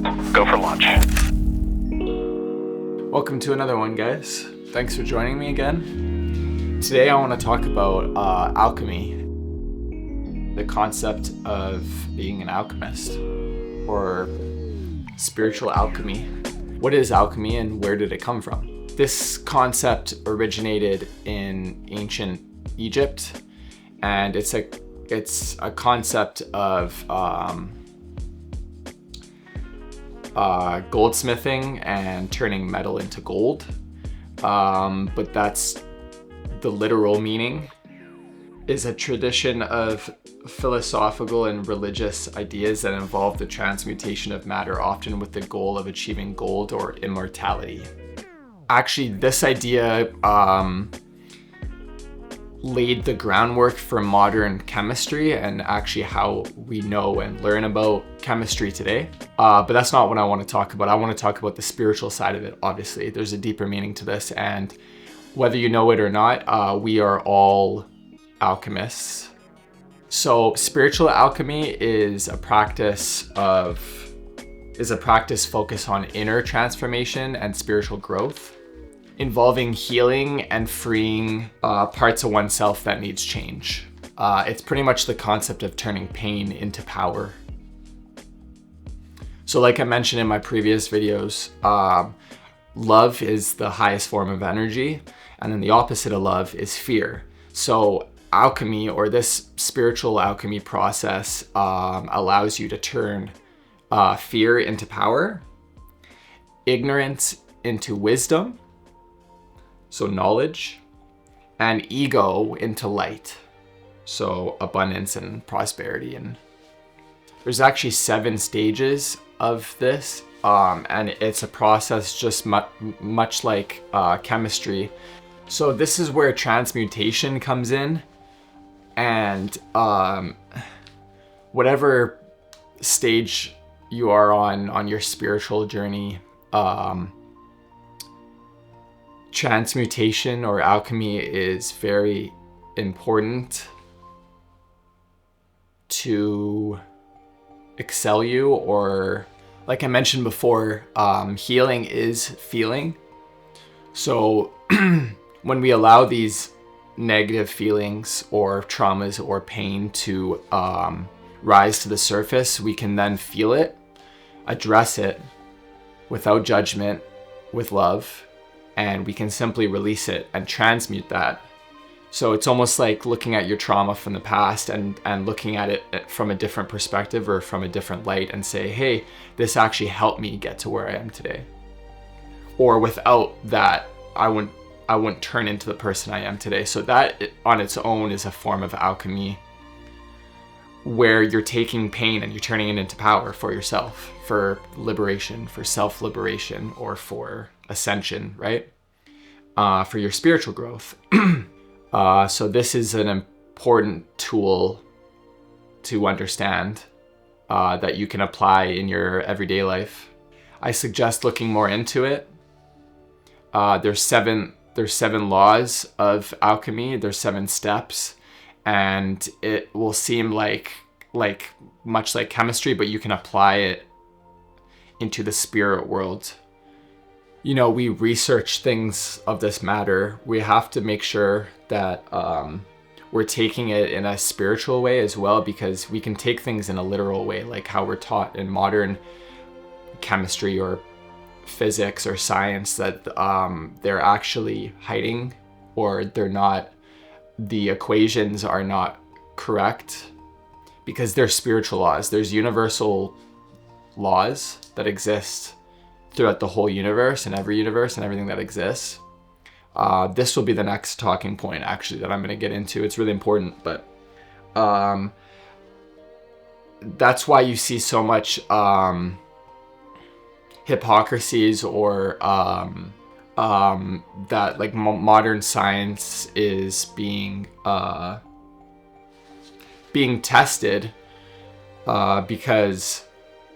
Go for launch. Welcome to another one, guys. Thanks for joining me again. Today I want to talk about alchemy, the concept of being an alchemist, or spiritual alchemy. What is alchemy and where did it come from? This concept originated in ancient Egypt, and it's a concept of goldsmithing and turning metal into gold, but that's the literal meaning. Is a tradition of philosophical and religious ideas that involve the transmutation of matter, often with the goal of achieving gold or immortality. Actually, this idea laid the groundwork for modern chemistry and actually how we know and learn about chemistry today. But that's not what I want to talk about. I want to talk about the spiritual side of it. Obviously, there's a deeper meaning to this, and whether you know it or not, we are all alchemists. So spiritual alchemy is a practice focused on inner transformation and spiritual growth, involving healing and freeing parts of oneself that needs change. It's pretty much the concept of turning pain into power. So like I mentioned in my previous videos, love is the highest form of energy, and then the opposite of love is fear. So alchemy, or this spiritual alchemy process, allows you to turn fear into power, ignorance into wisdom, so knowledge, and ego into light, so abundance and prosperity. And there's actually 7 stages of this, and it's a process just much like chemistry. So this is where transmutation comes in, and whatever stage you are on your spiritual journey, transmutation or alchemy is very important to excel you, or like I mentioned before, healing is feeling. So when we allow these negative feelings or traumas or pain to rise to the surface, we can then feel it, address it without judgment, with love, and we can simply release it and transmute that. So it's almost like looking at your trauma from the past and looking at it from a different perspective or from a different light and say, hey, this actually helped me get to where I am today. Or without that, I wouldn't turn into the person I am today. So that on its own is a form of alchemy, where you're taking pain and you're turning it into power for yourself, for liberation, for self-liberation, or for ascension, right? For your spiritual growth. So this is an important tool to understand that you can apply in your everyday life. I suggest looking more into it. There's seven laws of alchemy. There's 7 steps, and it will seem like much like chemistry, but you can apply it into the spirit world. You know, we research things of this matter. We have to make sure that we're taking it in a spiritual way as well, because we can take things in a literal way, like how we're taught in modern chemistry or physics or science, that they're actually hiding, or the equations are not correct, because they're spiritual laws. There's universal laws that exist throughout the whole universe and every universe and everything that exists. This will be the next talking point, actually, that I'm going to get into. It's really important, but that's why you see so much hypocrisies, or that like modern science is being tested, because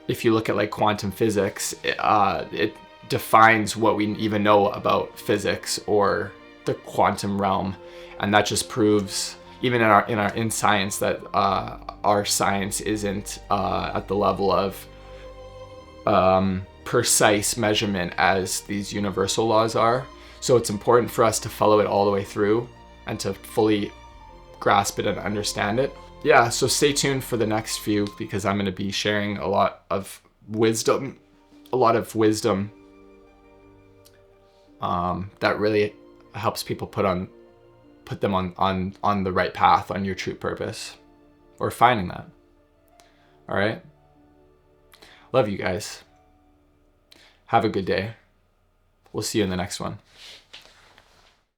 if you look at like quantum physics, it defines what we even know about physics or the quantum realm, and that just proves, even in science, that our science isn't at the level of precise measurement as these universal laws are. So it's important for us to follow it all the way through and to fully grasp it and understand it. Yeah, so stay tuned for the next few, because I'm going to be sharing a lot of wisdom that really helps people put them on the right path, on your true purpose, or finding that. All right. Love you guys. Have a good day. We'll see you in the next one.